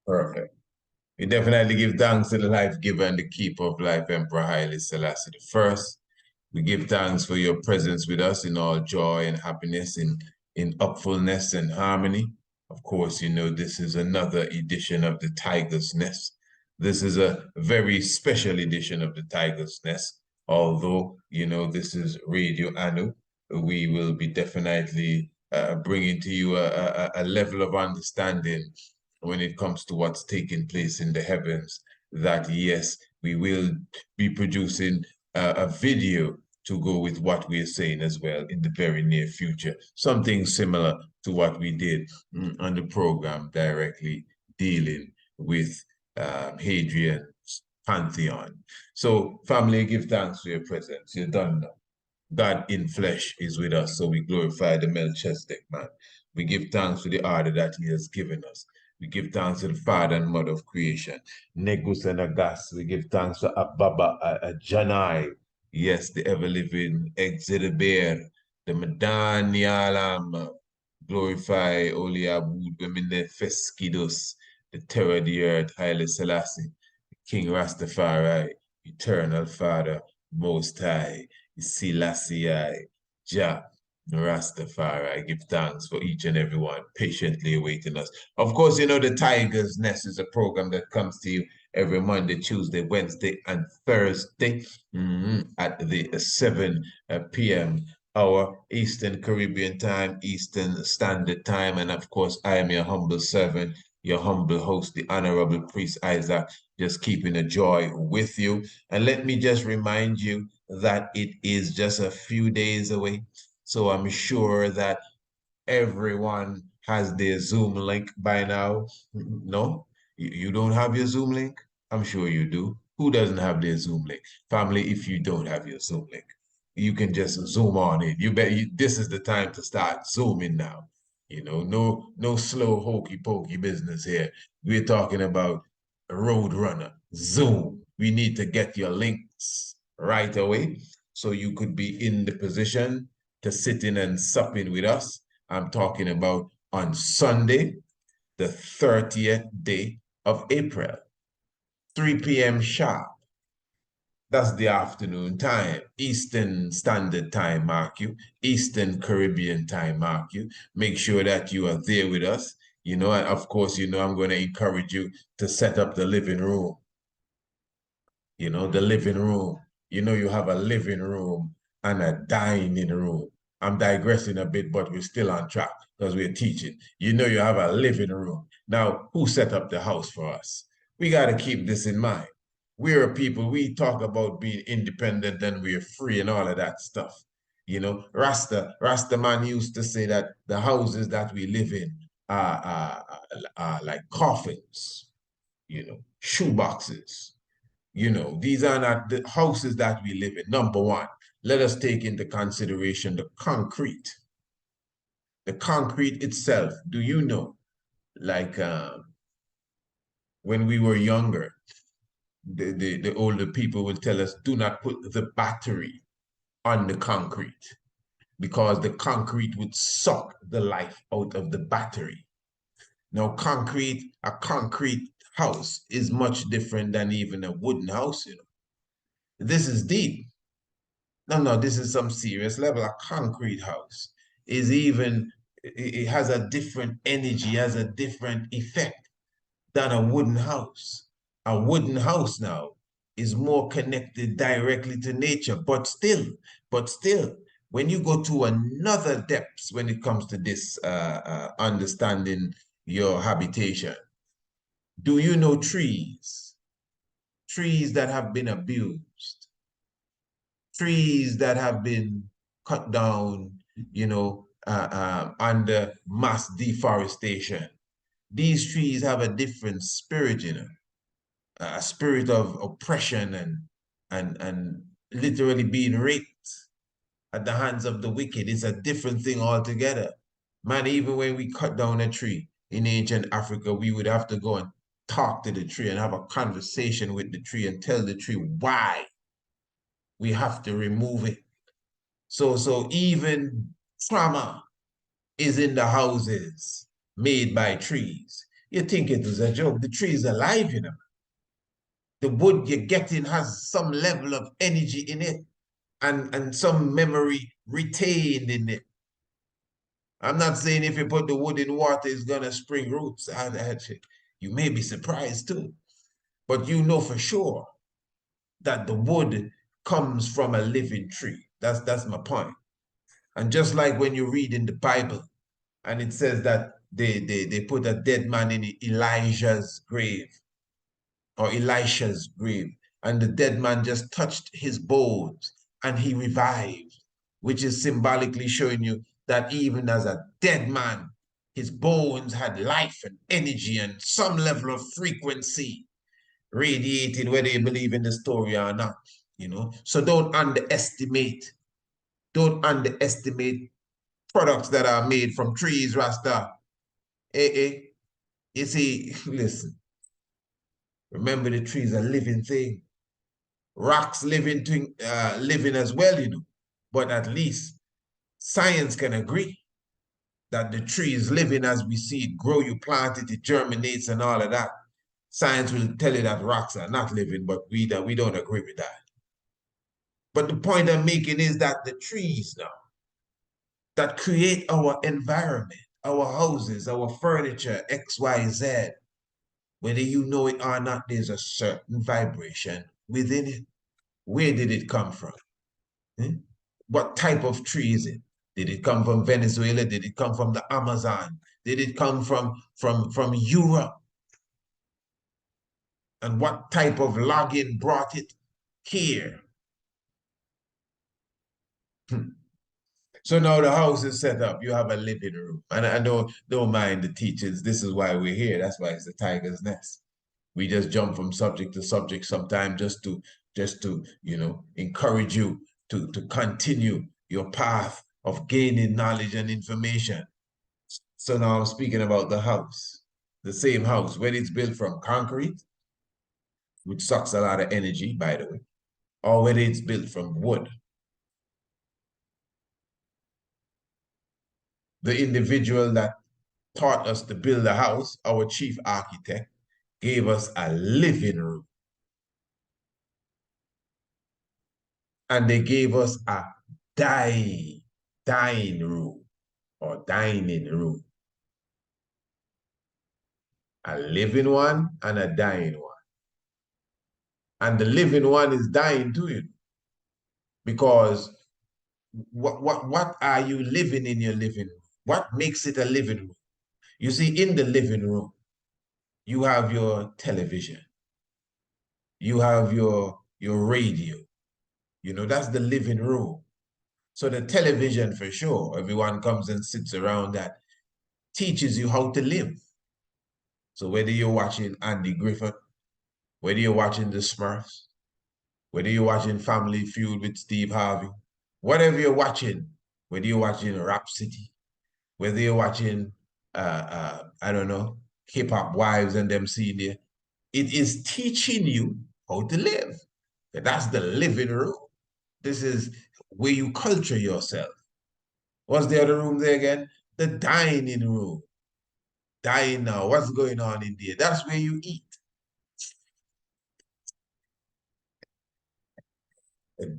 Perfect. We definitely give thanks to the life giver and the keeper of life, Emperor Haile Selassie the First. We give thanks for your presence with us in all joy and happiness, in upfulness and harmony. Of course, you know, this is another edition of the Tiger's Nest. This is a very special edition of the Tiger's Nest. Although, you know, this is Radio Anu, we will be definitely bringing to you a level of understanding when it comes to what's taking place in the heavens, that yes, we will be producing a video to go with what we're saying as well in the very near future. Something similar to what we did on the program directly dealing with Hadrian's Pantheon. So, family, give thanks for your presence. You're done now. God in flesh is with us, so we glorify the Melchizedek man. We give thanks for the order that he has given us. We give thanks to the Father and Mother of creation. Negus and Agas. We give thanks to Ababa, Janai. Yes, the ever-living Exeter the Madanialam. Glorify Oliabud, Wemine Feskidos, the terror of the earth, Haile Selassie, King Rastafari, Eternal Father, Most High, Selassie, Jah, Rastafari. I give thanks for each and every one patiently awaiting us. Of course, you know, the Tiger's Nest is a program that comes to you every Monday, Tuesday, Wednesday, and Thursday at the 7 p.m. hour, Eastern Caribbean time, Eastern Standard Time. And of course, I am your humble servant, your humble host, the Honorable Priest Isaac, just keeping a joy with you. And let me just remind you that it is just a few days away. So I'm sure that everyone has their Zoom link by now. No? You don't have your Zoom link? I'm sure you do. Who doesn't have their Zoom link? Family, if you don't have your Zoom link, you can just zoom on in. This is the time to start zooming now. You know, no slow hokey pokey business here. We're talking about Roadrunner, Zoom. We need to get your links right away so you could be in the position to sit in and sup in with us. I'm talking about on Sunday, the 30th day of April, 3 p.m. sharp. That's the afternoon time. Eastern Standard Time, mark you. Eastern Caribbean time, mark you. Make sure that you are there with us. You know, and of course, you know, I'm going to encourage you to set up the living room. You know, the living room. You know, you have a living room and a dining room. I'm digressing a bit, but we're still on track because we're teaching. You know, you have a living room. Now, who set up the house for us? We got to keep this in mind. We're a people, we talk about being independent and we're free and all of that stuff. You know, Rasta man used to say that the houses that we live in are like coffins, you know, shoe boxes. You know, these are not the houses that we live in. Number one, let us take into consideration the concrete. The concrete itself, do you know, like when we were younger, the older people would tell us, do not put the battery on the concrete because the concrete would suck the life out of the battery. Now, a concrete house is much different than even a wooden house, you know. This is deep. No, this is some serious level. A concrete house is even, it has a different energy, has a different effect than a wooden house. A wooden house now is more connected directly to nature, but still, when you go to another depths when it comes to this understanding your habitation, do you know trees? Trees that have been abused, trees that have been cut down, you know, under mass deforestation. These trees have a different spirit, you know, a spirit of oppression and literally being raped at the hands of the wicked. It's a different thing altogether. Man, even when we cut down a tree in ancient Africa, we would have to go and talk to the tree and have a conversation with the tree and tell the tree why we have to remove it. So even trauma is in the houses made by trees. You think it was a joke. The tree is alive, you know. The wood you're getting has some level of energy in it and some memory retained in it. I'm not saying if you put the wood in water, it's going to spring roots. You may be surprised too. But you know for sure that the wood comes from a living tree. That's my point. And just like when you read in the Bible, and it says that they put a dead man in Elijah's grave, or Elisha's grave, and the dead man just touched his bones and he revived, which is symbolically showing you that even as a dead man, his bones had life and energy and some level of frequency radiated, whether you believe in the story or not, you know. So don't underestimate products that are made from trees, Rasta. You see, listen, remember the trees are living thing. Rocks living as well, you know. But at least science can agree that the tree is living as we see it grow, you plant it, it germinates and all of that. Science will tell you that rocks are not living, but we don't agree with that. But the point I'm making is that the trees now that create our environment, our houses, our furniture, X, Y, Z, whether you know it or not, there's a certain vibration within it. Where did it come from? Hmm? What type of tree is it? Did it come from Venezuela? Did it come from the Amazon? Did it come from Europe? And what type of logging brought it here? So now the house is set up. You have a living room. And I don't mind the teachings. This is why we're here. That's why it's the tiger's nest. We just jump from subject to subject sometimes just to encourage you to continue your path of gaining knowledge and information. So now I'm speaking about the house. The same house, whether it's built from concrete, which sucks a lot of energy, by the way, or whether it's built from wood. The individual that taught us to build a house, our chief architect, gave us a living room. And they gave us a dining room or dining room. A living one and a dying one. And the living one is dying to you. Because what are you living in your living room? What makes it a living room? You see, in the living room, you have your television. You have your radio. You know, that's the living room. So the television, for sure, everyone comes and sits around that, teaches you how to live. So whether you're watching Andy Griffith, whether you're watching The Smurfs, whether you're watching Family Feud with Steve Harvey, whatever you're watching, whether you're watching Rhapsody, whether you're watching, I don't know, Hip Hop Wives and them senior, it is teaching you how to live. That's the living room. This is where you culture yourself. What's the other room there again? The dining room. Dine now. What's going on in there? That's where you eat.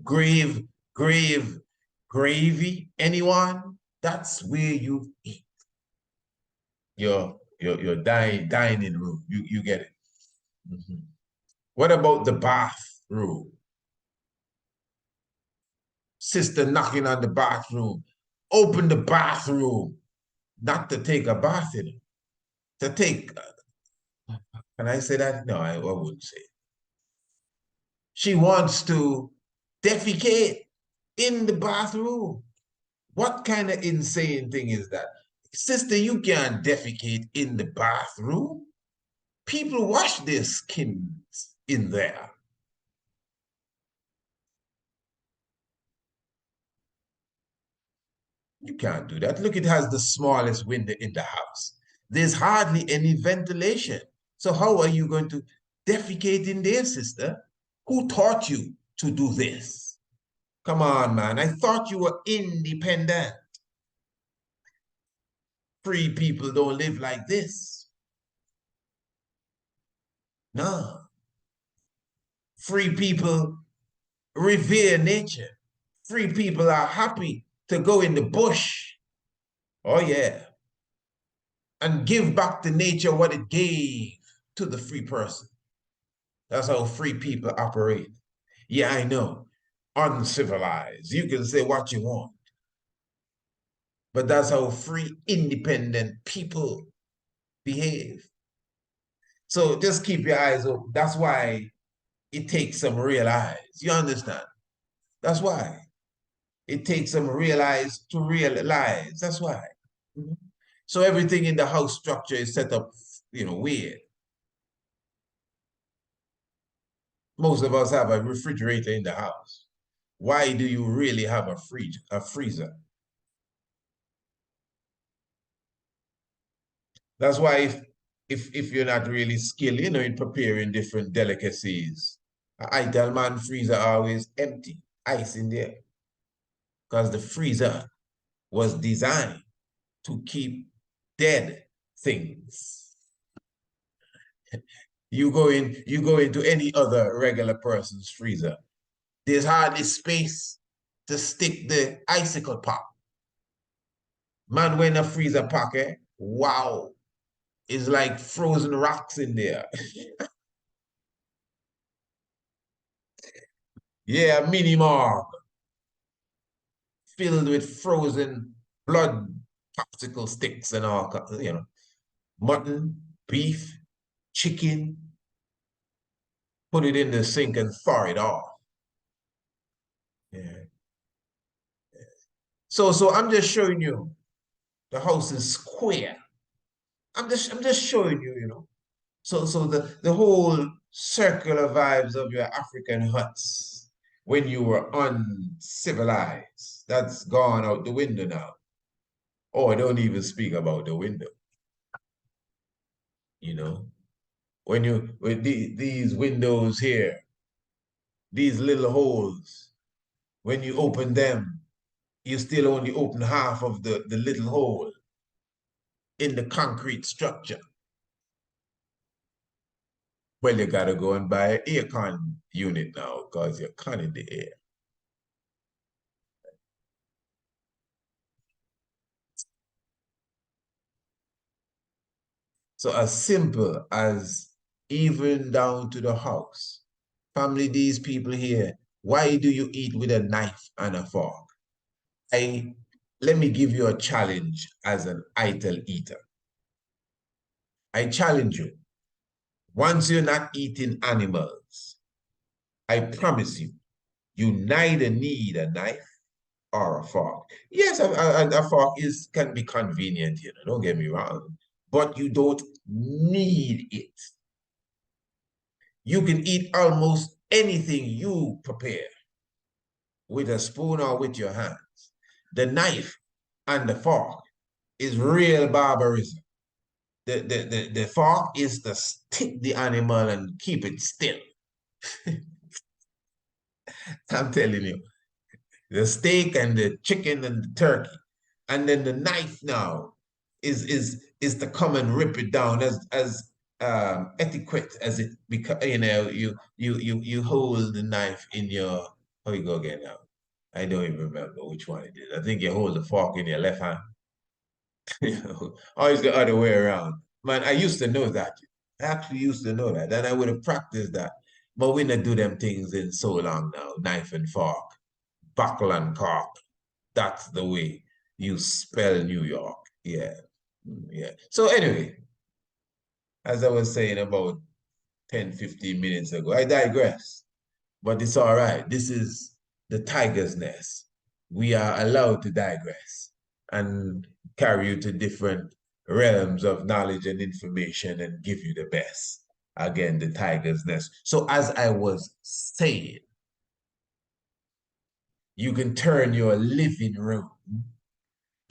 Grave, gravy, anyone? That's where you eat. Your dining room. You get it. Mm-hmm. What about the bathroom? Sister knocking on the bathroom. Open the bathroom. Not to take a bath in it. To take, can I say that? No, I wouldn't say it. She wants to defecate in the bathroom. What kind of insane thing is that? Sister, you can't defecate in the bathroom. People wash their skins in there. You can't do that. Look, it has the smallest window in the house. There's hardly any ventilation. So how are you going to defecate in there, sister? Who taught you to do this? Come on, man. I thought you were independent. Free people don't live like this. No. Free people revere nature. Free people are happy to go in the bush. Oh, yeah. And give back to nature what it gave to the free person. That's how free people operate. Yeah, I know. Uncivilized. You can say what you want. But that's how free, independent people behave. So just keep your eyes open. That's why it takes some real eyes. You understand? That's why. It takes some real eyes to realize. That's why. Mhm. So everything in the house structure is set up, weird. Most of us have a refrigerator in the house. Why do you really have a freezer? That's why if you're not really skilled, in preparing different delicacies, I tell man freezer always empty, ice in there. Because the freezer was designed to keep dead things. You go into any other regular person's freezer, there's hardly space to stick the icicle pop. Man, when a freezer pack, wow, it's like frozen rocks in there. Yeah, mini marg filled with frozen blood popsicle sticks and all, mutton, beef, chicken, put it in the sink and thaw it off. Yeah. So I'm just showing you the house is square. I'm just showing you, So the whole circular vibes of your African huts when you were uncivilized, that's gone out the window now. Oh, I don't even speak about the window. You know, with these windows here, these little holes, when you open them, you still only open half of the little hole in the concrete structure. Well, you gotta go and buy an air con unit now because you're conning the air. So as simple as even down to the house. Family, these people here, why do you eat with a knife and a fork? Let me give you a challenge as an idle eater. I challenge you. Once you're not eating animals, I promise you, you neither need a knife or a fork. Yes, a fork can be convenient, don't get me wrong, but you don't need it. You can eat almost anything you prepare with a spoon or with your hands. The knife and the fork is real barbarism. The fork is to stick the animal and keep it still. I'm telling you, the steak and the chicken and the turkey, and then the knife now is to come and rip it down as etiquette as it because you hold the knife in your how you go again now. I don't even remember which one it is. I think you hold the fork in your left hand. Always the other way around. Man, I used to know that. I actually used to know that. And I would have practiced that. But we not do them things in so long now. Knife and fork, buckle and cork. That's the way you spell New York. Yeah. Yeah. So anyway, as I was saying about 10, 15 minutes ago, I digress. But it's all right. This is the tiger's nest. We are allowed to digress and carry you to different realms of knowledge and information and give you the best. Again, the tiger's nest. So as I was saying, you can turn your living room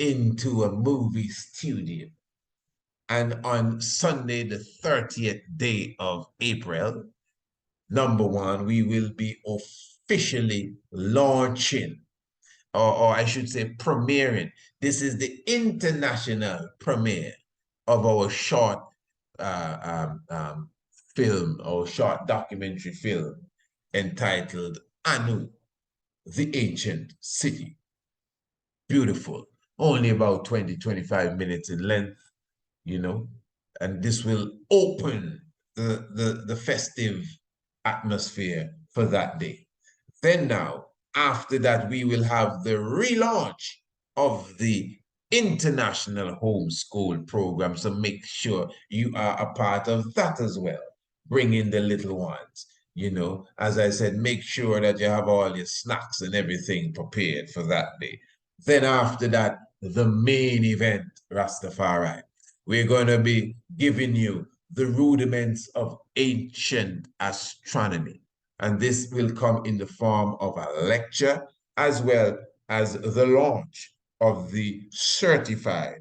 into a movie studio. And on Sunday, the 30th day of April, number one, we will be officially launching, or I should say premiering. This is the international premiere of our short film or short documentary film entitled Anu, the Ancient City. Beautiful. Only about 20, 25 minutes in length, you know, and this will open the festive atmosphere for that day. Then now, after that, we will have the relaunch of the international homeschool program. So make sure you are a part of that as well. Bring in the little ones. You know, as I said, make sure that you have all your snacks and everything prepared for that day. Then after that, the main event, Rastafari. We're going to be giving you the rudiments of ancient astronomy. And this will come in the form of a lecture as well as the launch of the certified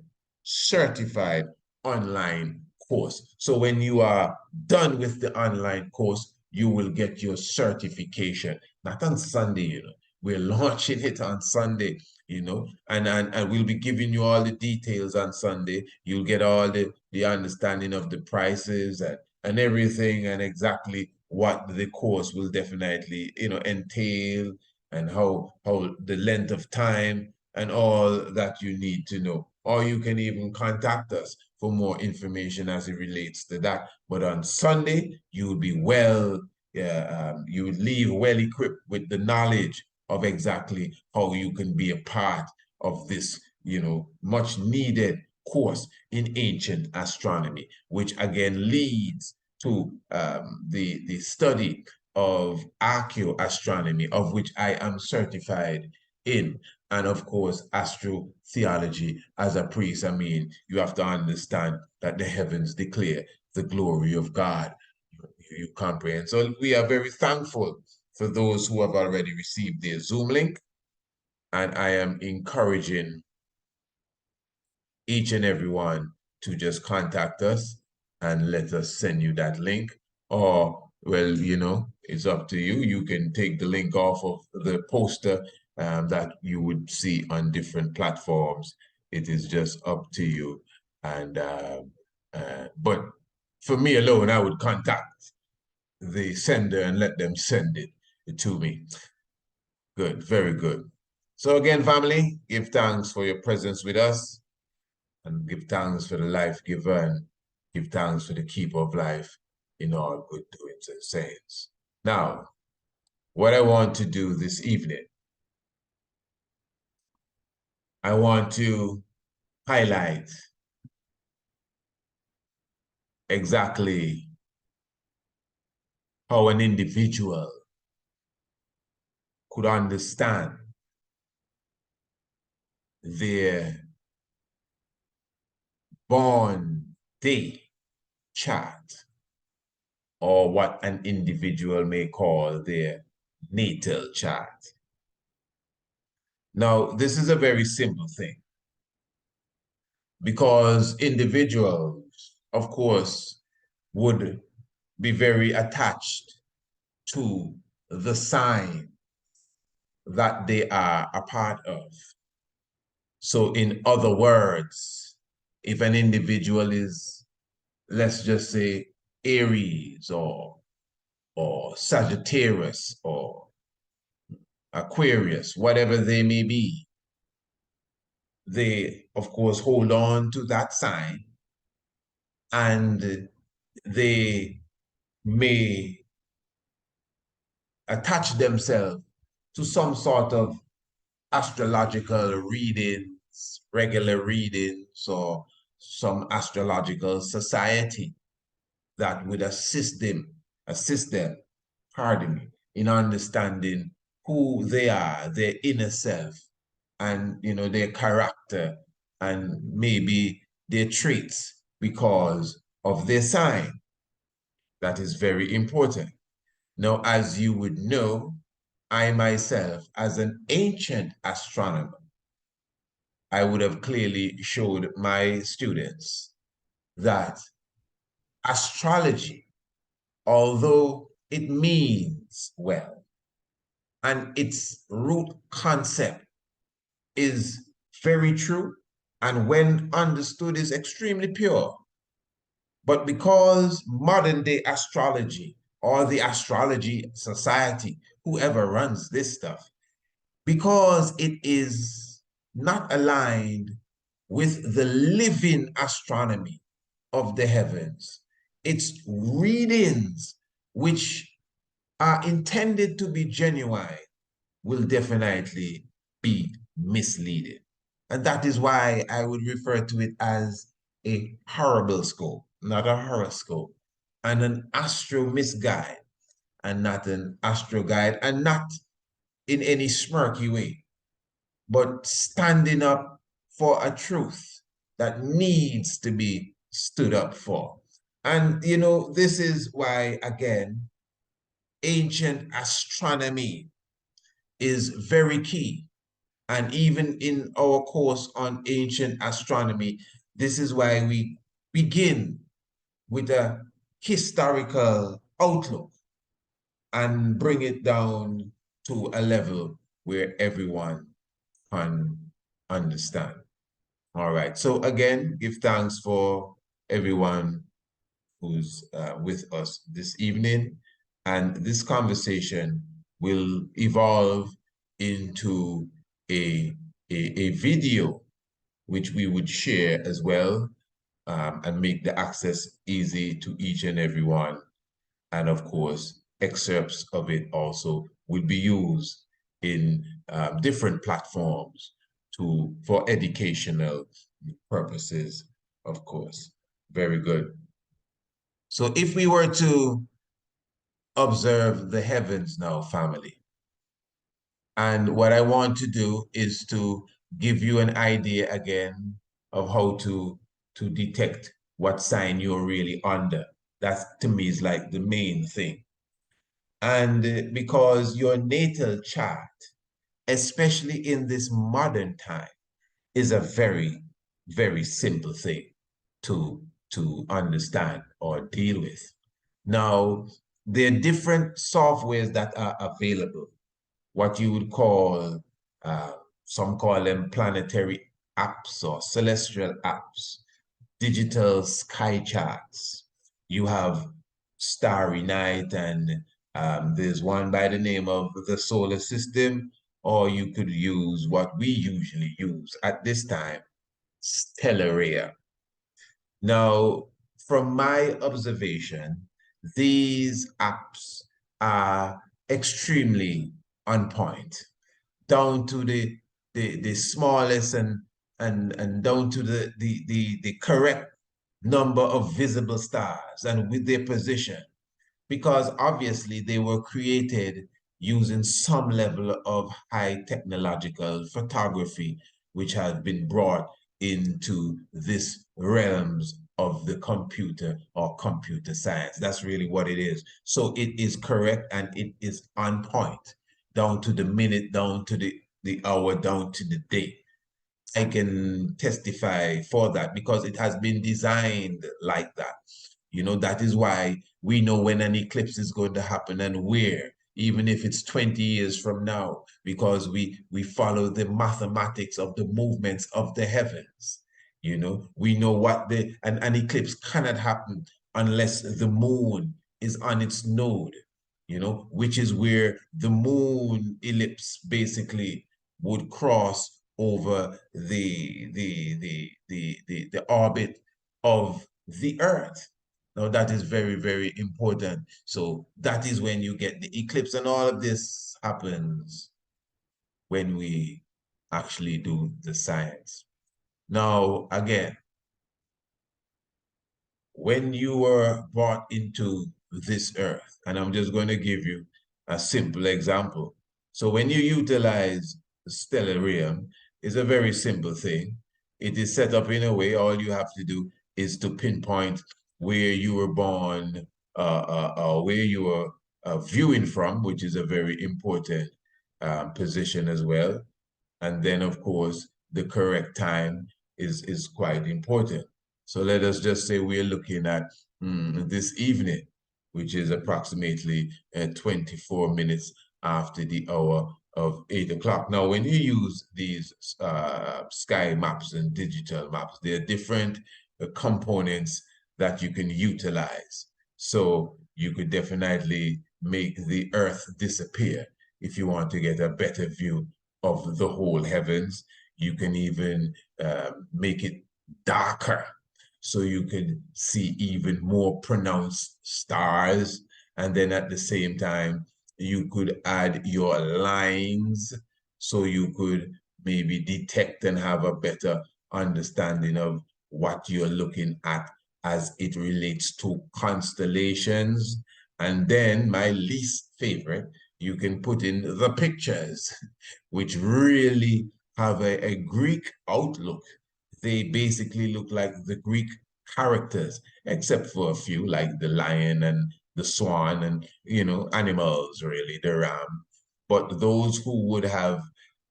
online course. So when you are done with the online course, you will get your certification, not on Sunday, you know. We're launching it on Sunday, you know, and we'll be giving you all the details on Sunday. You'll get all the understanding of the prices and everything, and exactly what the course will definitely, you know, entail, and how the length of time and all that you need to know. Or you can even contact us for more information as it relates to that. But on Sunday, you will be you would leave well equipped with the knowledge of exactly how you can be a part of this, you know, much needed course in ancient astronomy, which again leads to the study of archaeoastronomy, of which I am certified in, and of course, astrotheology. As a priest, I mean, you have to understand that the heavens declare the glory of God. You comprehend. So we are very thankful for those who have already received their Zoom link, and I am encouraging each and every one to just contact us and let us send you that link. Or, well, you know, it's up to you. You can take the link off of the poster that you would see on different platforms. It is just up to you. And but for me alone, I would contact the sender and let them send it to me. Good, very good. So again, family, give thanks for your presence with us, and give thanks for the life giver, and give thanks for the keeper of life in all good doings and sayings. Now, what I want to do this evening, I want to highlight exactly how an individual could understand their born day chart, or what an individual may call their natal chart. Now, this is a very simple thing, because individuals, of course, would be very attached to the sign that they are a part of. So in other words, if an individual is, let's just say, Aries or Sagittarius or Aquarius, whatever they may be, they, of course, hold on to that sign, and they may attach themselves to some sort of astrological readings, regular readings, or some astrological society that would assist them, pardon me, in understanding who they are, their inner self, and, you know, their character, and maybe their traits because of their sign. That is very important. Now, as you would know, I myself, as an ancient astronomer, I would have clearly showed my students that astrology, although it means well, and its root concept is very true, and when understood is extremely pure, But because modern day astrology or the astrology society, whoever runs this stuff, because it is not aligned with the living astronomy of the heavens, its readings, which are intended to be genuine, will definitely be misleading. And that is why I would refer to it as a horoscope, not a horoscope, and an astro misguide, and not an astro guide, and not in any smirky way, but standing up for a truth that needs to be stood up for. And, you know, this is why, again, ancient astronomy is very key. And even in our course on ancient astronomy, this is why we begin with a historical outlook and bring it down to a level where everyone can understand. All right. So again, give thanks for everyone who's with us this evening. And this conversation will evolve into a, a video, which we would share as well, and make the access easy to each and every one. And of course, excerpts of it also will be used in different platforms for educational purposes, of course. Very good. So if we were to observe the heavens now, family, and what I want to do is to give you an idea again of how to detect what sign you're really under. That to me is like the main thing. And because your natal chart, especially in this modern time, is a very, very simple thing to understand or deal with. Now, there are different softwares that are available, what you would call, some call them planetary apps or celestial apps, digital sky charts. You have Starry Night, and there's one by the name of the solar system, or you could use what we usually use at this time, Stellaria. Now, from my observation, these apps are extremely on point, down to the smallest and down to the correct number of visible stars and with their position, because obviously they were created using some level of high technological photography, which has been brought into this realms of the computer or computer science. That's really what it is. So it is correct and it is on point, down to the minute, down to the hour, down to the day. I can testify for that because it has been designed like that. You know, that is why we know when an eclipse is going to happen and where, even if it's 20 years from now, because we follow the mathematics of the movements of the heavens. You know, we know what an eclipse cannot happen unless the moon is on its node, you know, which is where the moon ellipse basically would cross over the orbit of the earth. Now that is very, very important. So that is when you get the eclipse, and all of this happens when we actually do the science. Now, again, when you were brought into this earth, and I'm just going to give you a simple example. So when you utilize stellarium, it's a very simple thing. It is set up in a way, all you have to do is to pinpoint where you were born, where you were viewing from, which is a very important position as well. And then, of course, the correct time is quite important. So let us just say we're looking at this evening, which is approximately 24 minutes after the hour of 8 o'clock. Now, when you use these sky maps and digital maps, there are different components that you can utilize. So you could definitely make the Earth disappear if you want to get a better view of the whole heavens. You can even make it darker so you could see even more pronounced stars. And then at the same time, you could add your lines so you could maybe detect and have a better understanding of what you're looking at as it relates to constellations. And then my least favorite, you can put in the pictures, which really have a Greek outlook. They basically look like the Greek characters, except for a few like the lion and the swan and, animals, really, the ram. But those who would have,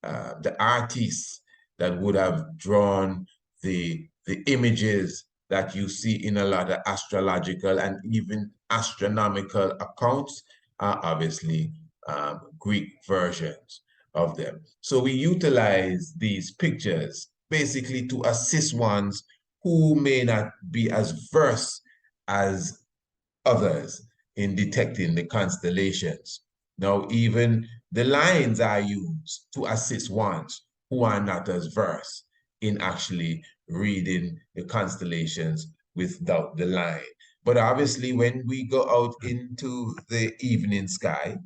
the artists that would have drawn the images that you see in a lot of astrological and even astronomical accounts are obviously Greek versions of them. So we utilize these pictures basically to assist ones who may not be as versed as others in detecting the constellations. Now, even the lines are used to assist ones who are not as versed in actually reading the constellations without the line. But obviously, when we go out into the evening sky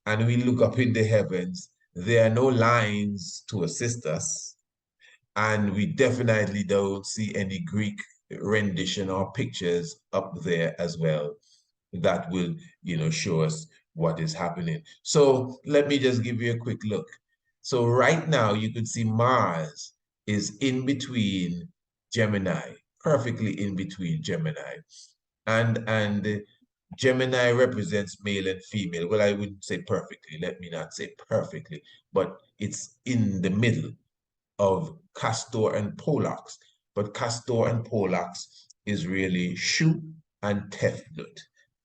and we look up in the heavens, there are no lines to assist us. And we definitely don't see any Greek rendition or pictures up there as well that will, show us what is happening. So let me just give you a quick look. So right now you could see Mars is in between Gemini, perfectly in between Gemini. And Gemini represents male and female. Well, I wouldn't say perfectly. Let me not say perfectly, but it's in the middle of Castor and Pollux. But Castor and Pollux is really Shu and Tefnut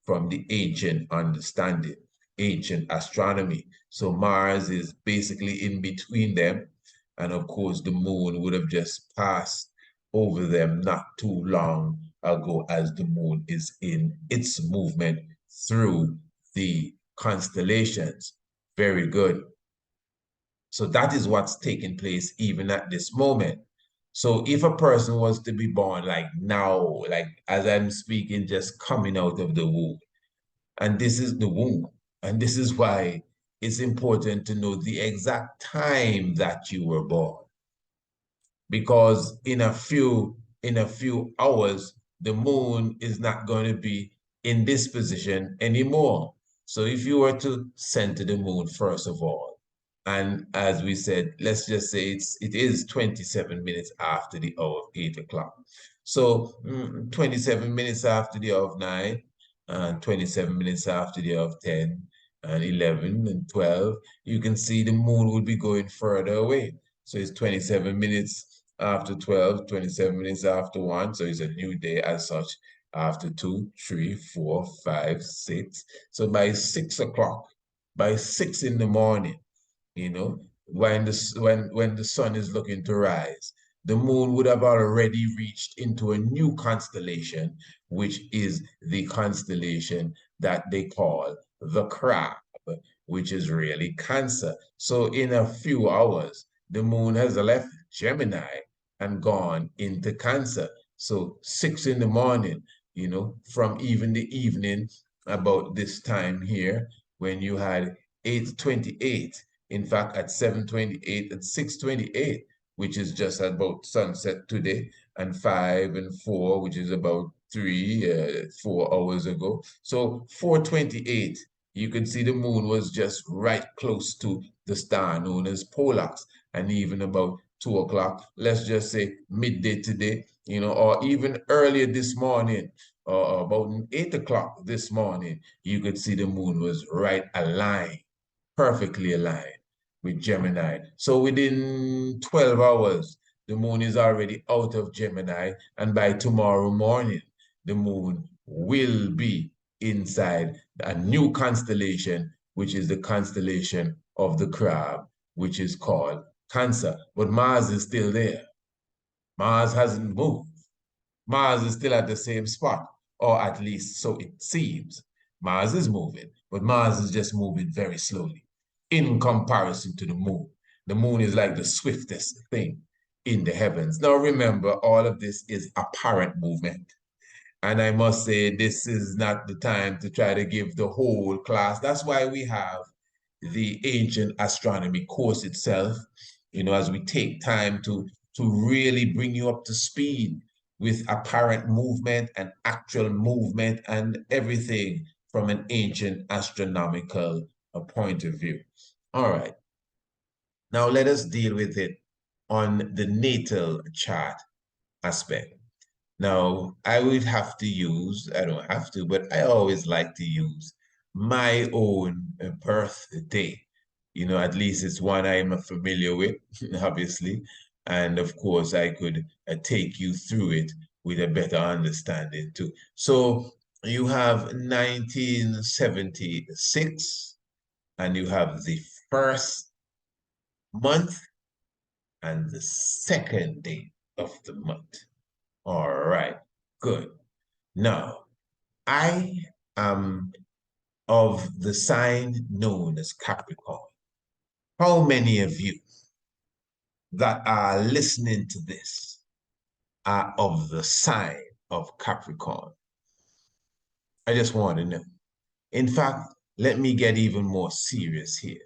from the ancient understanding, ancient astronomy. So Mars is basically in between them. And of course, the moon would have just passed over them not too long ago as the moon is in its movement through the constellations. Very good. So that is what's taking place even at this moment. So if a person was to be born like now, like as I'm speaking, just coming out of the womb, and this is the womb, and this is why it's important to know the exact time that you were born, because in a few hours the moon is not going to be in this position anymore. So if you were to send to the moon first of all, and as we said, let's just say it is 27 minutes after the hour of 8 o'clock. So 27 minutes after the hour of 9, and 27 minutes after the hour of 10, and 11 and 12, you can see the moon would be going further away. So it's 27 minutes after 12, 27 minutes after 1. So it's a new day as such. After 2, 3, 4, 5, 6. So by 6 o'clock, by 6 in the morning, when the sun is looking to rise, the moon would have already reached into a new constellation, which is the constellation that they call the Crab, which is really Cancer. So in a few hours, the moon has left Gemini and gone into Cancer. So 6 in the morning, from even the evening about this time here, when you had 8:28, in fact, at 7:28, at 6:28, which is just about sunset today, and 5 and 4, which is about 4 hours ago. So 4:28, you can see the moon was just right close to the star known as Pollux. And even about 2 o'clock, let's just say midday today, or even earlier this morning, or about 8 o'clock this morning, you could see the moon was right aligned, perfectly aligned with Gemini. So within 12 hours, the moon is already out of Gemini, and by tomorrow morning, the moon will be inside a new constellation, which is the constellation of the Crab, which is called Cancer. But Mars is still there. Mars hasn't moved. Mars is still at the same spot, or at least so it seems. Mars is moving, but Mars is just moving very slowly in comparison to the moon. The moon is like the swiftest thing in the heavens. Now remember, all of this is apparent movement. And I must say, this is not the time to try to give the whole class. That's why we have the Ancient Astronomy course itself, as we take time to really bring you up to speed with apparent movement and actual movement and everything from an ancient astronomical point of view. All right. Now let us deal with it on the natal chart aspect. Now, I would have to use, I don't have to, but I always like to use my own birthday. At least it's one I am familiar with, obviously. And of course, I could take you through it with a better understanding too. So you have 1976, and you have the first month and the second day of the month. All right, good. Now, I am of the sign known as Capricorn. How many of you that are listening to this are of the sign of Capricorn? I just want to know. In fact, let me get even more serious here.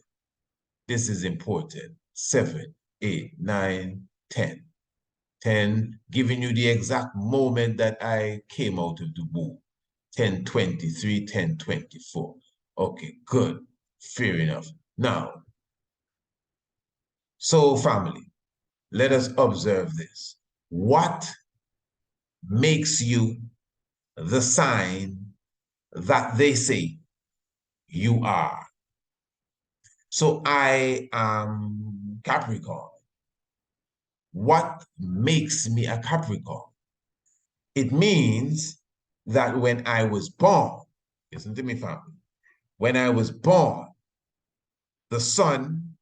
This is important. 7, 8, 9, 10. 10, giving you the exact moment that I came out of the womb. 10:23, 10:24. Okay, good. Fair enough. Now, so family, let us observe this. What makes you the sign that they say you are? So I am Capricorn. What makes me a Capricorn? It means that when I was born, listen to me, family, when I was born, the sun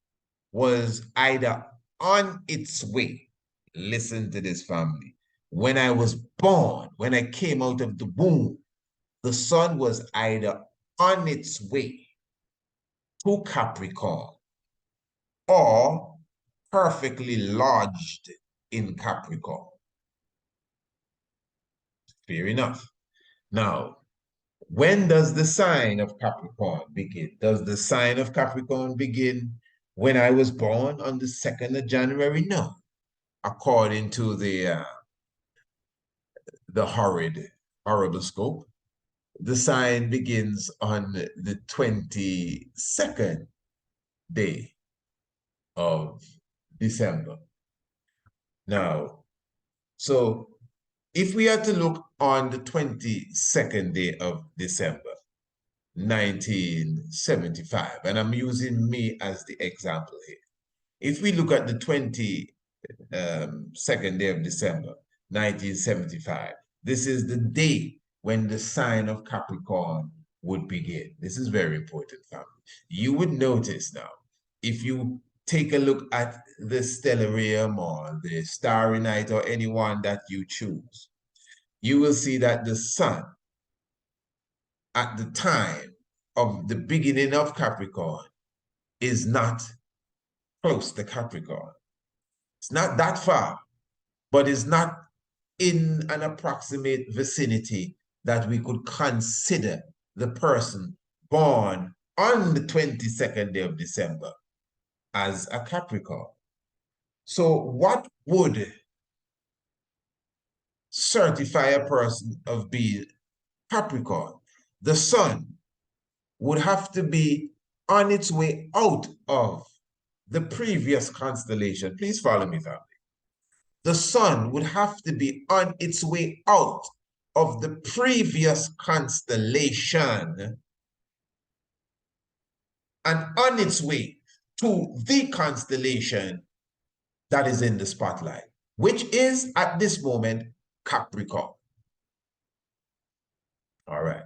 was either on its way. Listen to this, family. When I was born, when I came out of the womb, the sun was either on its way to Capricorn or perfectly lodged in Capricorn. Fair enough. Now, when does the sign of Capricorn begin? Does the sign of Capricorn begin when I was born on the 2nd of January? No. According to the horoscope, the sign begins on the 22nd day of December. Now, so if we are to look on the 22nd day of December, 1975, and I'm using me as the example here. If we look at the 22nd day of December, 1975, this is the day when the sign of Capricorn would begin. This is very important, family. You would notice now, if you take a look at the stellarium or the starry night or any one that you choose, you will see that the sun at the time of the beginning of Capricorn is not close to Capricorn. It's not that far, but it's not in an approximate vicinity that we could consider the person born on the 22nd day of December as a Capricorn. So what would certify a person of being Capricorn? The sun would have to be on its way out of the previous constellation. Please follow me, family. The sun would have to be on its way out of the previous constellation and on its way to the constellation that is in the spotlight, which is at this moment Capricorn. All right.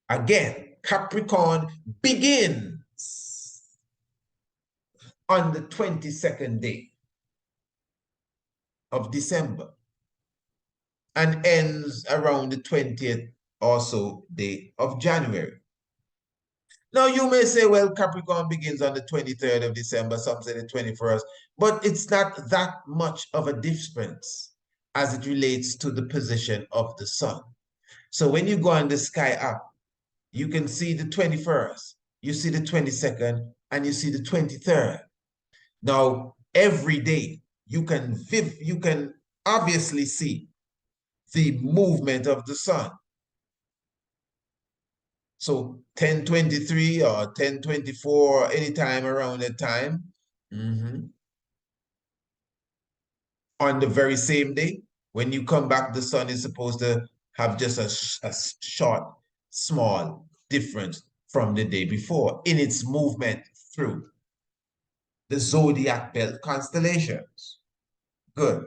Again, Capricorn begins on the 22nd day of December. and ends around the 20th or so day of January. Now, you may say, well, Capricorn begins on the 23rd of December, some say the 21st, but it's not that much of a difference as it relates to the position of the sun. So when you go on the sky app, you can see the 21st, you see the 22nd, and you see the 23rd. Now, every day, you can obviously see the movement of the sun. So 10:23 or 10:24, anytime around that time, on the very same day, when you come back, the sun is supposed to have just a short, small difference from the day before in its movement through the zodiac belt constellations. Good.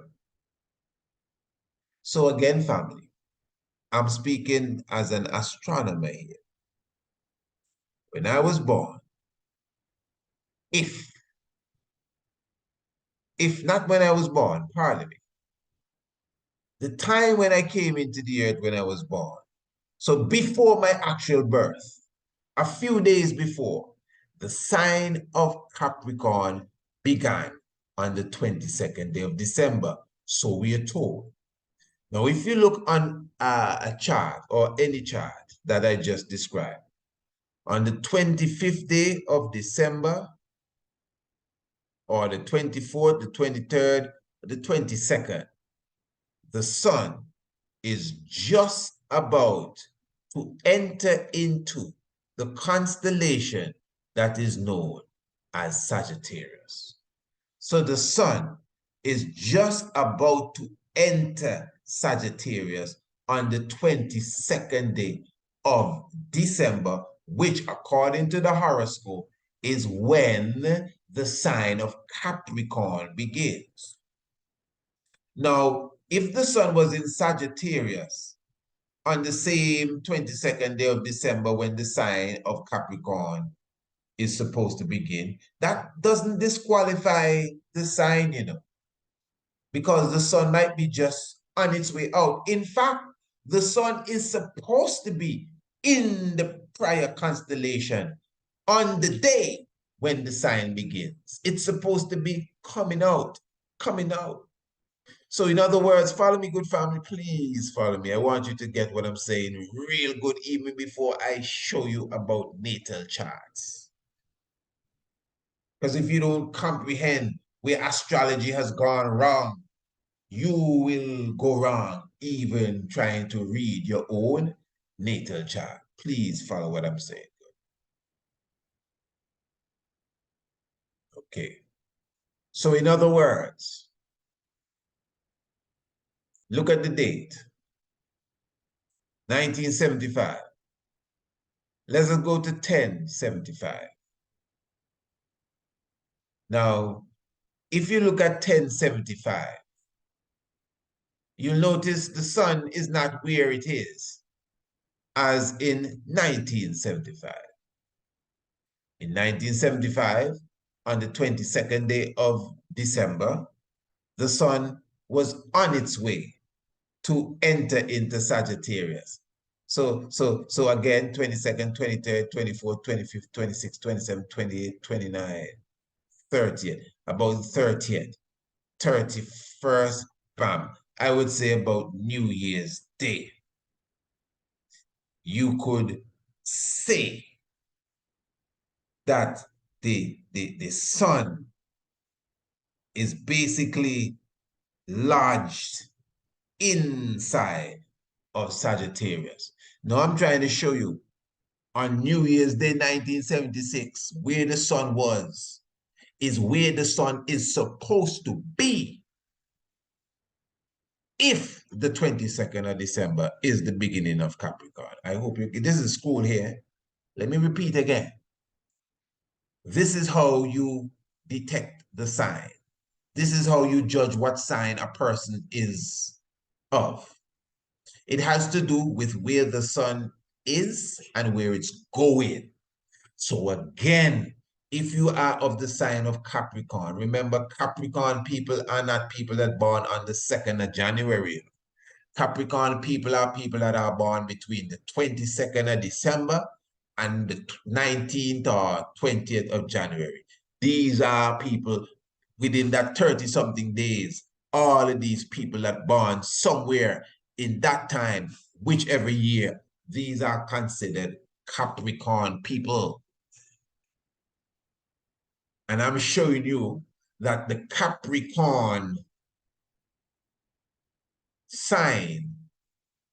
So again, family, I'm speaking as an astronomer here. When I was born, if not when I was born, pardon me, the time when I came into the earth when I was born, so before my actual birth, a few days before, the sign of Capricorn began on the 22nd day of December, so we are told. Now, if you look on a chart or any chart that I just described, on the 25th day of December, or the 24th, the 23rd, the 22nd, the sun is just about to enter into the constellation that is known as Sagittarius. So the sun is just about to enter Sagittarius on the 22nd day of December, which according to the horoscope is when the sign of Capricorn begins. Now, if the sun was in Sagittarius on the same 22nd day of December when the sign of Capricorn is supposed to begin, that doesn't disqualify the sign, because the sun might be just on its way out. In fact, the sun is supposed to be in the prior constellation on the day when the sign begins. It's supposed to be coming out. So in other words, follow me, good family, please follow me. I want you to get what I'm saying real good even before I show you about natal charts. Because if you don't comprehend where astrology has gone wrong, you will go wrong even trying to read your own natal chart. Please follow what I'm saying. Okay. So in other words, look at the date, 1975. Let's go to 1075. Now, if you look at 1075, you'll notice the sun is not where it is as in 1975. In 1975, on the 22nd day of December, the sun was on its way to enter into Sagittarius. So again, 22nd, 23rd, 24th, 25th, 26th, 27th, 28th, 29th, 30th, about 30th, 31st, bam. I would say about New Year's Day. You could say that the sun is basically lodged inside of Sagittarius. Now I'm trying to show you on New Year's Day 1976 where the sun was is where the sun is supposed to be if the 22nd of December is the beginning of Capricorn. I hope this is school here. Let me repeat again. This is how you detect the sign. This is how you judge what sign a person is of. It has to do with where the sun is and where it's going. So again, if you are of the sign of Capricorn, remember Capricorn people are not people that born on the 2nd of January. Capricorn people are people that are born between the 22nd of December and the 19th or 20th of January. These are people within that 30-something days. All of these people that born somewhere in that time, whichever year, these are considered Capricorn people. And I'm showing you that the Capricorn sign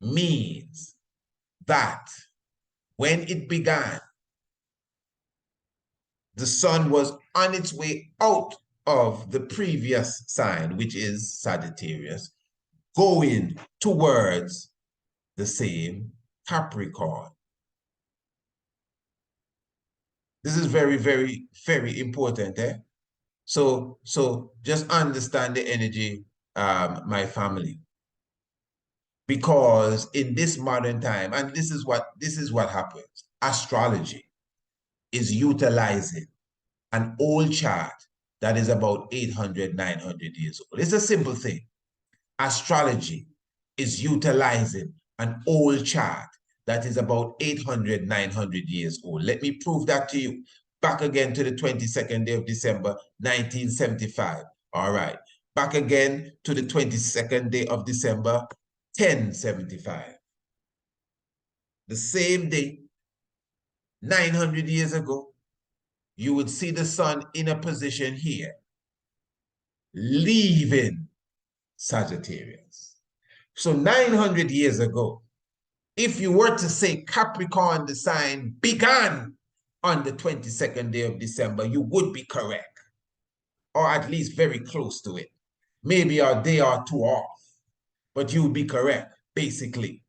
means that when it began, the sun was on its way out of the previous sign, which is Sagittarius, going towards the same Capricorn. This is very, very, very important. So just understand the energy, my family. Because in this modern time, and this is what happens, astrology is utilizing an old chart that is about 800, 900 years old. It's a simple thing. Astrology is utilizing an old chart that is about 800, 900 years old. Let me prove that to you. Back again to the 22nd day of December, 1975. All right. Back again to the 22nd day of December, 1075. The same day, 900 years ago, you would see the sun in a position here, leaving Sagittarius. So 900 years ago, if you were to say Capricorn, the sign began on the 22nd day of December, you would be correct, or at least very close to it. Maybe a day or two off, but you would be correct, basically.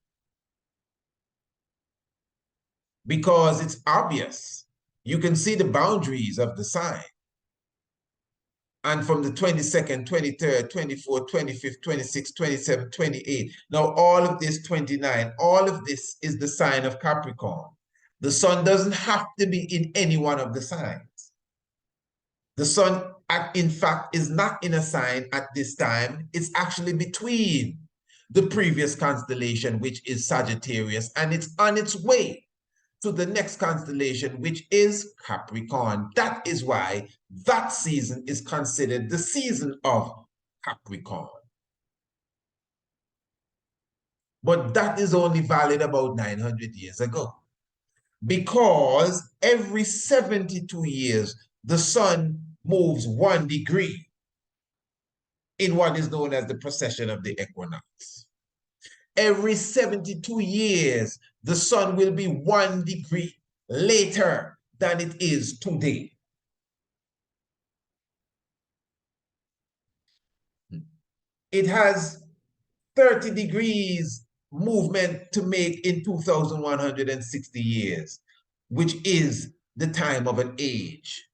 Because it's obvious. You can see the boundaries of the sign. And from the 22nd, 23rd, 24th, 25th, 26th, 27th, 28th, now all of this 29, all of this is the sign of Capricorn. The sun doesn't have to be in any one of the signs. The sun, in fact, is not in a sign at this time. It's actually between the previous constellation, which is Sagittarius, and it's on its way to the next constellation, which is Capricorn. That is why that season is considered the season of Capricorn. But that is only valid about 900 years ago, because every 72 years, the sun moves 1 degree in what is known as the precession of the equinox. Every 72 years, the sun will be 1 degree later than it is today. It has 30 degrees movement to make in 2,160 years, which is the time of an age.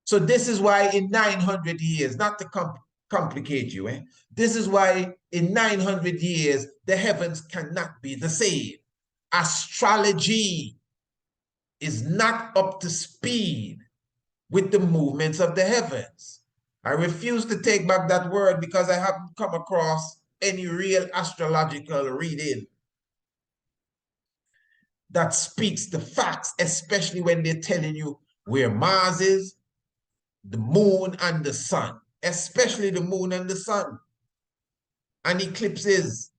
So this is why in 900 years, not to complicate you, this is why in 900 years, the heavens cannot be the same. Astrology is not up to speed with the movements of the heavens. I refuse to take back that word because I haven't come across any real astrological reading that speaks the facts, especially when they're telling you where Mars is, the moon and the sun, especially the moon and the sun. And eclipses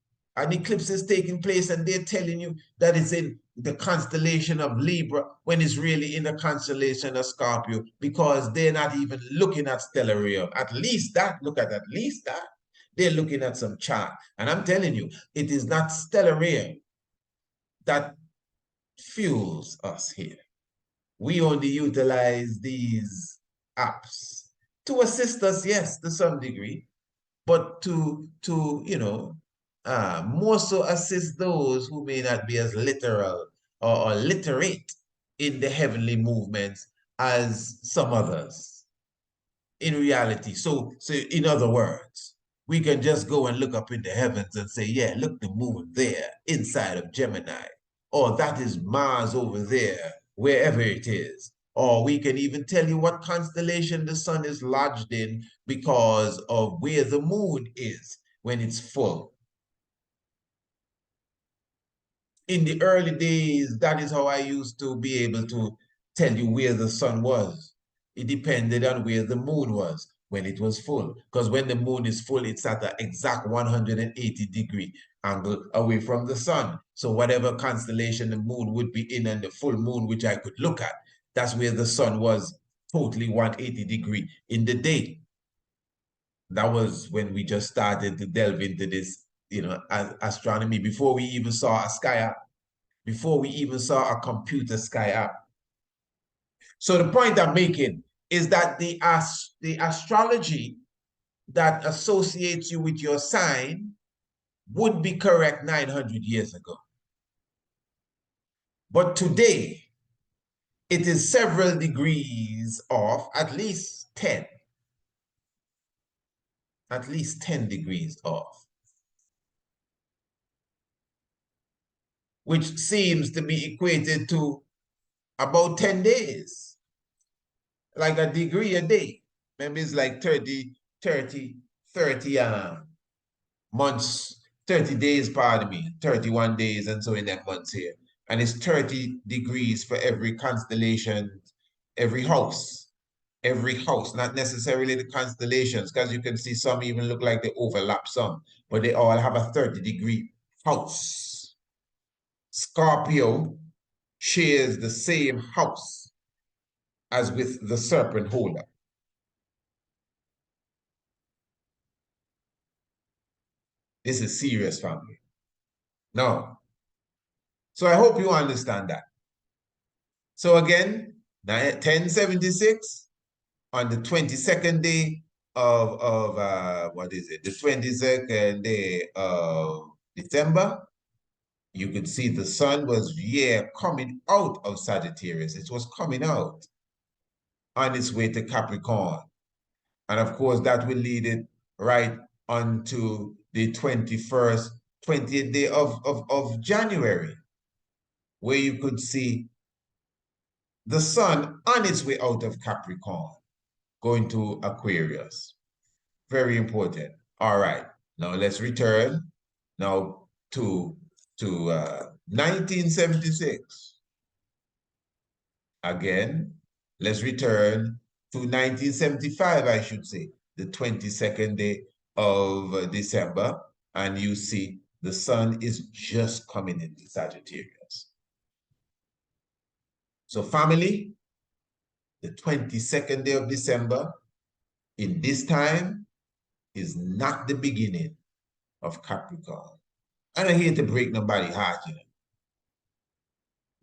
taking place, and they're telling you that it's in the constellation of Libra when it's really in the constellation of Scorpio, because they're not even looking at stellarium. At least that. They're looking at some chart. And I'm telling you, it is not stellarium that fuels us here. We only utilize these apps to assist us, yes, to some degree, but to more so assist those who may not be as literal or literate in the heavenly movements as some others in reality. So in other words, we can just go and look up in the heavens and say, yeah, look, the moon there inside of Gemini, or that is Mars over there, wherever it is. Or we can even tell you what constellation the sun is lodged in because of where the moon is when it's full. In the early days, that is how I used to be able to tell you where the sun was. It depended on where the moon was when it was full. Because when the moon is full, it's at an exact 180-degree angle away from the sun. So whatever constellation the moon would be in and the full moon, which I could look at, that's where the sun was totally 180-degree in the day. That was when we just started to delve into this, astronomy, before we even saw a sky app, before we even saw a computer sky app. So the point I'm making is that the astrology that associates you with your sign would be correct 900 years ago. But today, it is several degrees off, at least 10 degrees off, which seems to be equated to about 10 days, like a degree a day. Maybe it's like 30 months, 30 days, pardon me, 31 days, and so in that months here. And it's 30 degrees for every constellation, every house, not necessarily the constellations, because you can see some even look like they overlap some, but they all have a 30-degree house. Scorpio shares the same house as with the serpent holder. This is serious, family. No. So I hope you understand that. So again, 1076 on the 22nd day of what is it? The 22nd day of December, you could see the sun was, coming out of Sagittarius. It was coming out on its way to Capricorn. And of course, that will lead it right onto the 21st, 20th day of January, where you could see the sun on its way out of Capricorn, going to Aquarius. Very important. All right. Now let's return now to 1976. Again, let's return to 1975, I should say, the 22nd day of December, and you see the sun is just coming into Sagittarius. So family, the 22nd day of December, in this time, is not the beginning of Capricorn. And I hate to break nobody's heart,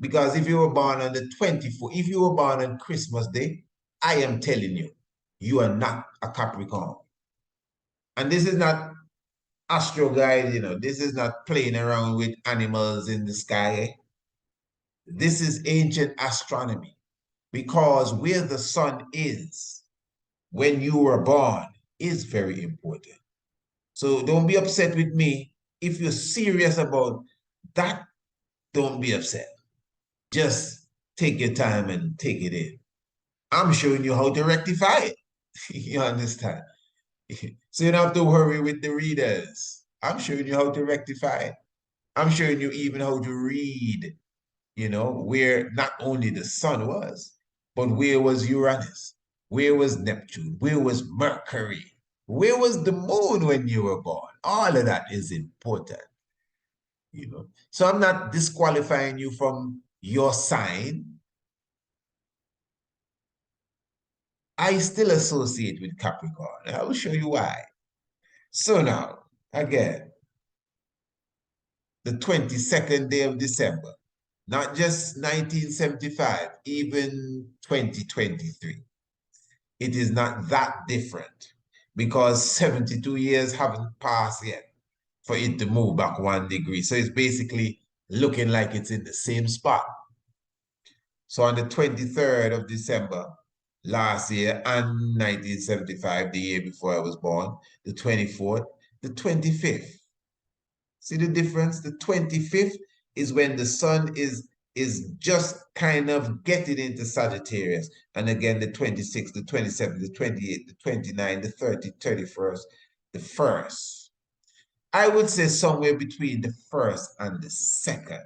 because if you were born on the 24th, if you were born on Christmas Day, I am telling you, you are not a Capricorn. And this is not astro guide, this is not playing around with animals in the sky. This is ancient astronomy, because where the sun is when you were born is very important. So don't be upset with me. If you're serious about that, don't be upset. Just take your time and take it in. I'm showing you how to rectify it. You understand? So you don't have to worry with the readers. I'm showing you how to rectify it. I'm showing you even how to read, where not only the sun was, but where was Uranus? Where was Neptune? Where was Mercury? Where was the moon when you were born? All of that is important. So I'm not disqualifying you from your sign. I still associate with Capricorn. I will show you why. So now, again, the 22nd day of December, not just 1975, even 2023. It is not that different, because 72 years haven't passed yet for it to move back 1 degree. So it's basically looking like it's in the same spot. So on the 23rd of December last year and 1975, the year before I was born, the 24th, the 25th. See the difference? The 25th is when the sun is just kind of getting into Sagittarius. And again, the 26th, the 27th, the 28th, the 29th, the 30th, 31st, the 1st. I would say somewhere between the 1st and the 2nd.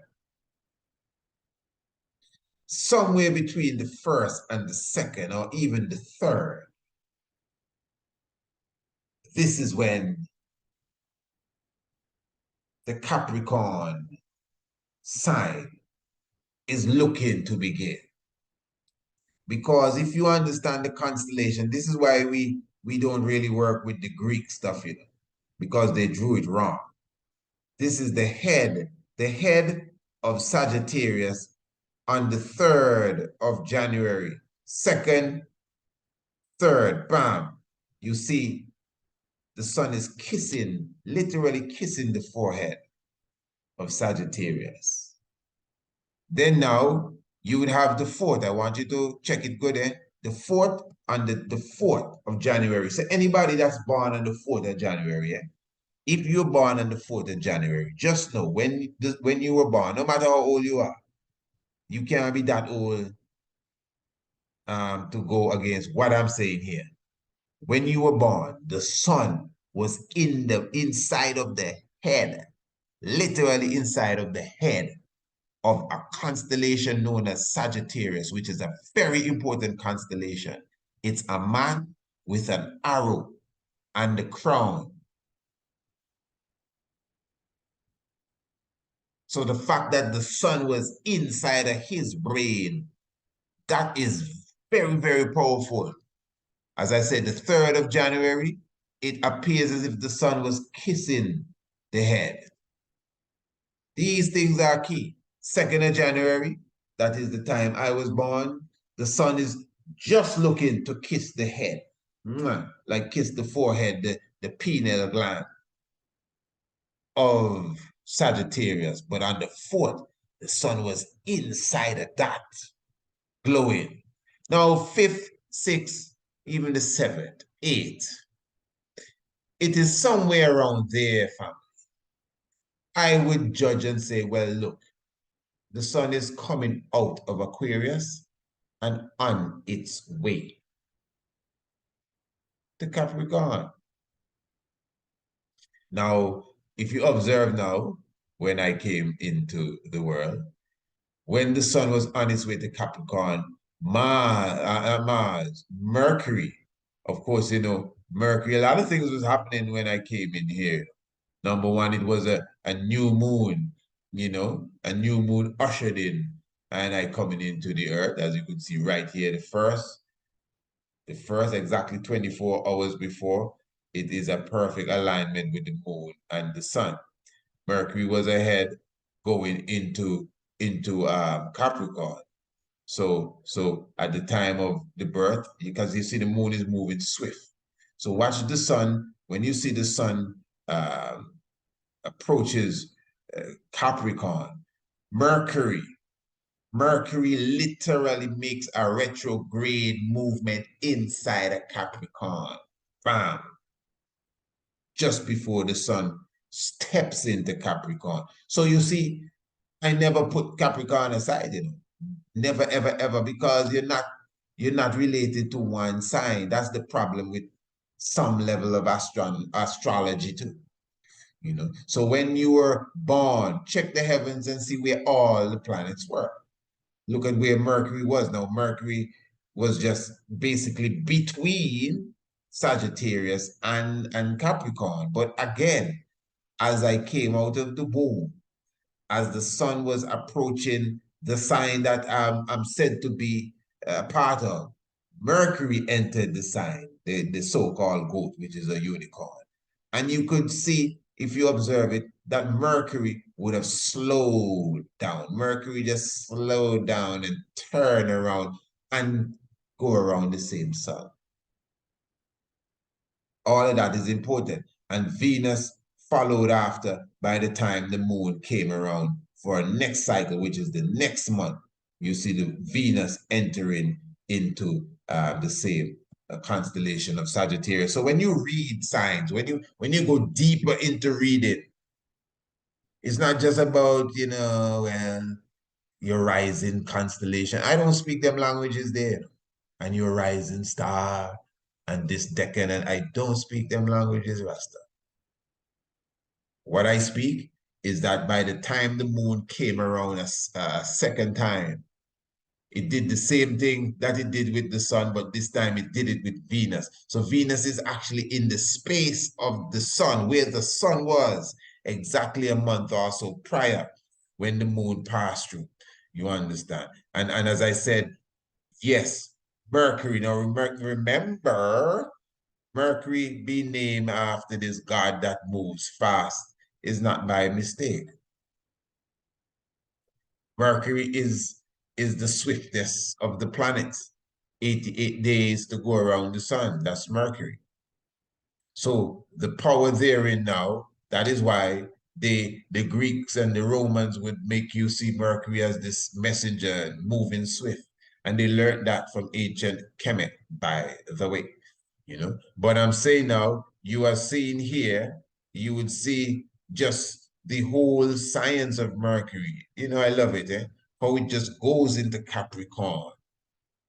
somewhere between the 1st and the 2nd, or even the 3rd, this is when the Capricorn sign is looking to begin. Because if you understand the constellation, this is why we don't really work with the Greek stuff, because they drew it wrong. This is the head of Sagittarius on the 3rd of January. 2nd, 3rd, bam. You see, the sun is kissing, literally kissing the forehead of Sagittarius. Then now, you would have the 4th. I want you to check it good, eh? The 4th on the 4th of January. So anybody that's born on the 4th of January, eh? If you're born on the 4th of January, just know when you were born, no matter how old you are, you can't be that old to go against what I'm saying here. When you were born, the sun was inside of the head, literally inside of the head of a constellation known as Sagittarius, which is a very important constellation. It's a man with an arrow and the crown. So the fact that the sun was inside of his brain, that is very, very powerful. As I said, the 3rd of January, it appears as if the sun was kissing the head. These things are key. 2nd of January, that is the time I was born, the sun is just looking to kiss the head, like kiss the forehead, the pineal gland of Sagittarius. But on the 4th, the sun was inside of that, glowing. Now, 5th, 6th, even the 7th, 8th, it is somewhere around there, family. I would judge and say, well, look, the sun is coming out of Aquarius and on its way to Capricorn. Now, if you observe now, when I came into the world, when the sun was on its way to Capricorn, Mars, Mercury, of course, Mercury, a lot of things was happening when I came in here. Number one, it was a new moon, a new moon ushered in, and I coming into the earth, as you could see right here, the first exactly 24 hours before, it is a perfect alignment with the moon and the sun. Mercury was ahead going into Capricorn. So at the time of the birth, because you see the moon is moving swift. So watch the sun. When you see the sun approaches Capricorn, Mercury literally makes a retrograde movement inside a Capricorn. Bam. Just before the sun steps into Capricorn. So you see, I never put Capricorn aside, Never, ever, ever, because you're not related to one sign. That's the problem with some level of astrology too. So when you were born, check the heavens and see where all the planets were. Look at where Mercury was. Now, Mercury was just basically between Sagittarius and Capricorn. But again, as I came out of the womb, as the sun was approaching the sign that I'm said to be a part of, Mercury entered the sign, the so-called goat, which is a unicorn. And you could see, if you observe it, that Mercury would have slowed down. Mercury just slowed down and turn around and go around the same sun. All of that is important. And Venus followed after by the time the moon came around for a next cycle, which is the next month. You see the Venus entering into the same constellation of Sagittarius. So when you read signs, when you go deeper into reading, it's not just about, your rising constellation. I don't speak them languages there. And your rising star and this decan, and I don't speak them languages, Rasta. What I speak is that by the time the moon came around a second time, It did the same thing that it did with the sun, but this time it did it with Venus. So Venus is actually in the space of the sun, where the sun was exactly a month or so prior when the moon passed through. You understand? And as I said, yes, Mercury. Now remember, Mercury being named after this god that moves fast is not by mistake. Mercury is the swiftest of the planets. 88 days to go around the sun. That's Mercury. So the power therein now, that is why the Greeks and the Romans would make you see Mercury as this messenger moving swift. And they learned that from ancient Kemet, by the way. You know, but I'm saying now, you are seeing here, you would see just the whole science of Mercury. You know, I love it, how it just goes into Capricorn,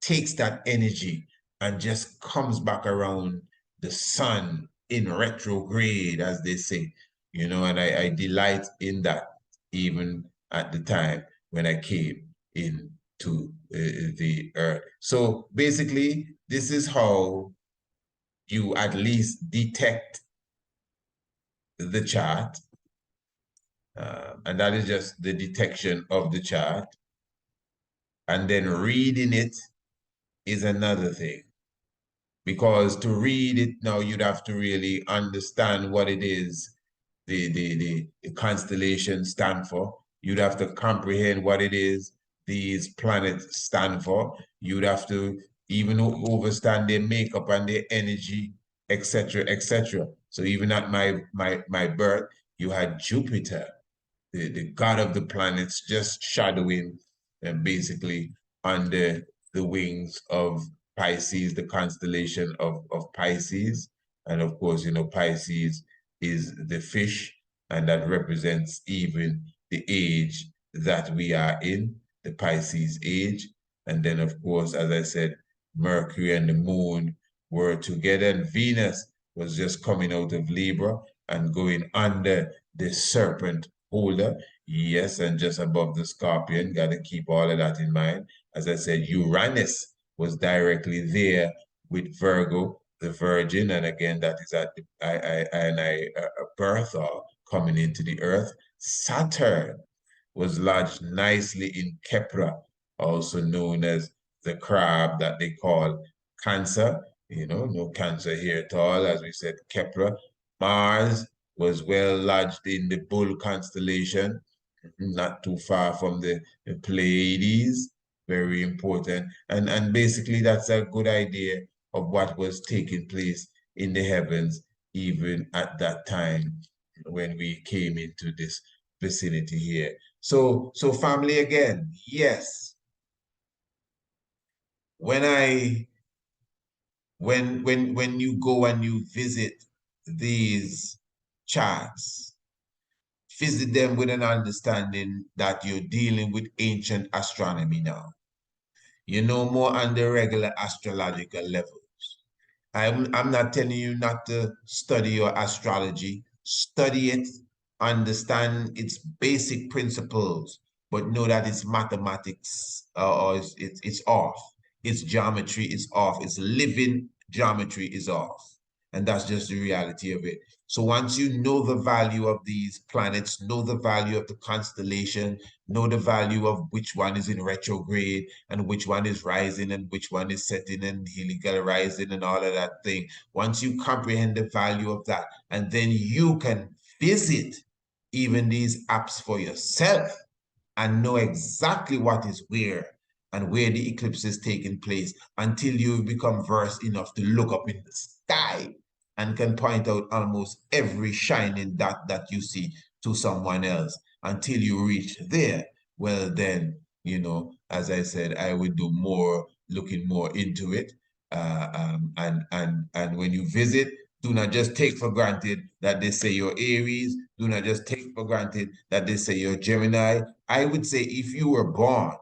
takes that energy and just comes back around the sun in retrograde, as they say. You know, and I delight in that, even at the time when I came into the earth. So basically, this is how you at least detect the chart. And that is just the detection of the chart. And then reading it is another thing. Because to read it now, you'd have to really understand what it is the constellation stand for. You'd have to comprehend what it is these planets stand for. You'd have to even understand their makeup and their energy, etc., etc. So even at my birth, you had Jupiter, the god of the planets, just shadowing and basically under the wings of Pisces, the constellation of Pisces. And of course, you know, Pisces is the fish, and that represents even the age that we are in, the Pisces age. And then, of course, as I said, Mercury and the moon were together, and Venus was just coming out of Libra and going under the serpent holder. Yes, and just above the Scorpion, got to keep all of that in mind. As I said, Uranus was directly there with Virgo, the Virgin, and again, that is at the birth or coming into the earth. Saturn was lodged nicely in Kepler, also known as the crab that they call Cancer. You know, no Cancer here at all, as we said, Kepler. Mars was well lodged in the Bull constellation, not too far from the Pleiades, very important. And basically that's a good idea of what was taking place in the heavens, even at that time when we came into this vicinity here. So family, again, yes, when you go and you visit these charts, visit them with an understanding that you're dealing with ancient astronomy now. You know more on the regular astrological levels. I'm not telling you not to study your astrology. Study it, understand its basic principles, but know that it's mathematics or it's off. Its geometry is off. Its living geometry is off. And that's just the reality of it. So once you know the value of these planets, know the value of the constellation, know the value of which one is in retrograde and which one is rising and which one is setting and helical rising and all of that thing. Once you comprehend the value of that, and then you can visit even these apps for yourself and know exactly what is where and where the eclipse is taking place until you become versed enough to look up in the sky and can point out almost every shining dot that you see to someone else until you reach there. Well, then, you know, as I said, I would do more, looking more into it. And when you visit, do not just take for granted that they say you're Aries. Do not just take for granted that they say you're Gemini. I would say if you were born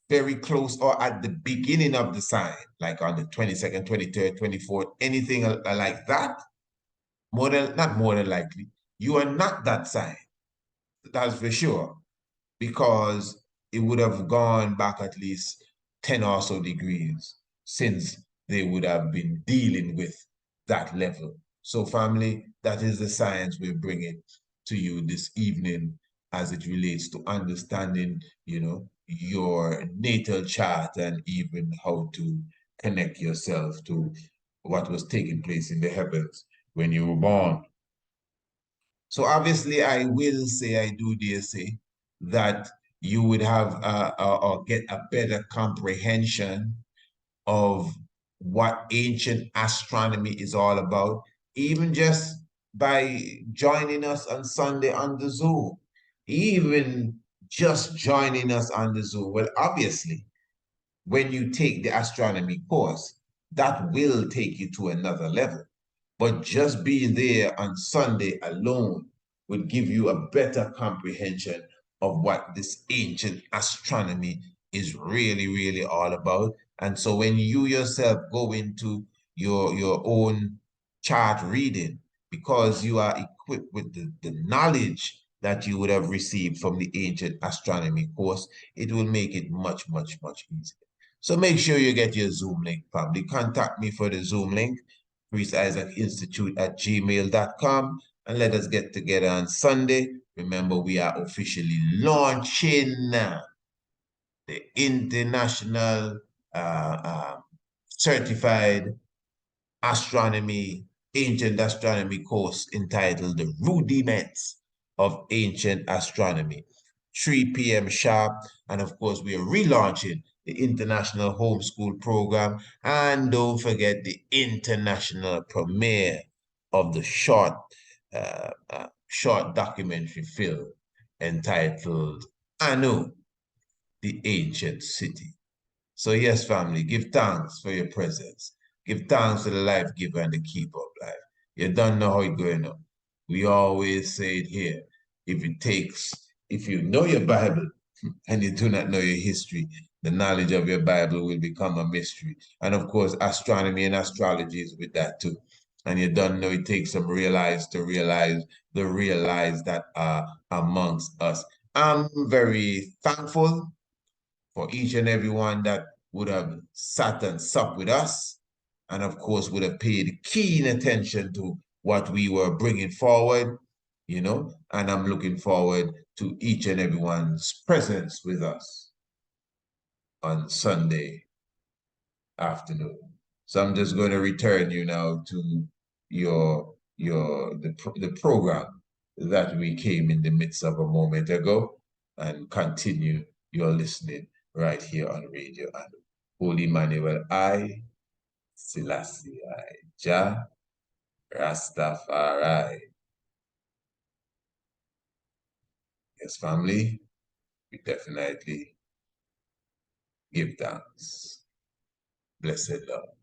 very close or at the beginning of the sign, like on the 22nd, 23rd, 24th, anything like that, not more than likely, you are not that sign. That's for sure. Because it would have gone back at least 10 or so degrees since they would have been dealing with that level. So, family, that is the science we're bringing to you this evening as it relates to understanding, your natal chart and even how to connect yourself to what was taking place in the heavens when you were born. So obviously, I will say, I do dare say, that you would have or get a better comprehension of what ancient astronomy is all about, even just by joining us on Sunday on the Zoom, even just joining us on the Zoom. Well, obviously, when you take the astronomy course, that will take you to another level. But just being there on Sunday alone would give you a better comprehension of what this ancient astronomy is really, really all about. And so when you yourself go into your own chart reading, because you are equipped with the knowledge that you would have received from the ancient astronomy course, it will make it much, much, much easier. So make sure you get your Zoom link, family. Contact me for the Zoom link, priestisaacinstitute@gmail.com, and let us get together on Sunday. Remember, we are officially launching the international certified astronomy, ancient astronomy course entitled The Rudiments of Ancient Astronomy. 3 p.m. sharp. And of course, we are relaunching the international homeschool program. And don't forget the international premiere of the short documentary film entitled Anu, the Ancient City. So yes, family, give thanks for your presence. Give thanks to the life giver and the keeper of life. You don't know how it's going on. We always say it here. If you know your Bible and you do not know your history, the knowledge of your Bible will become a mystery. And of course, astronomy and astrology is with that too. And you don't know it takes some realize that are amongst us. I'm very thankful for each and every one that would have sat and supped with us, and of course would have paid keen attention to what we were bringing forward, and I'm looking forward to each and everyone's presence with us on Sunday afternoon. So I'm just going to return you now to the program that we came in the midst of a moment ago, and continue your listening right here on Radio Anu. Holy Manuel I, Selassie I, Jah, Rastafari. Yes, family, we definitely give thanks. Blessed love.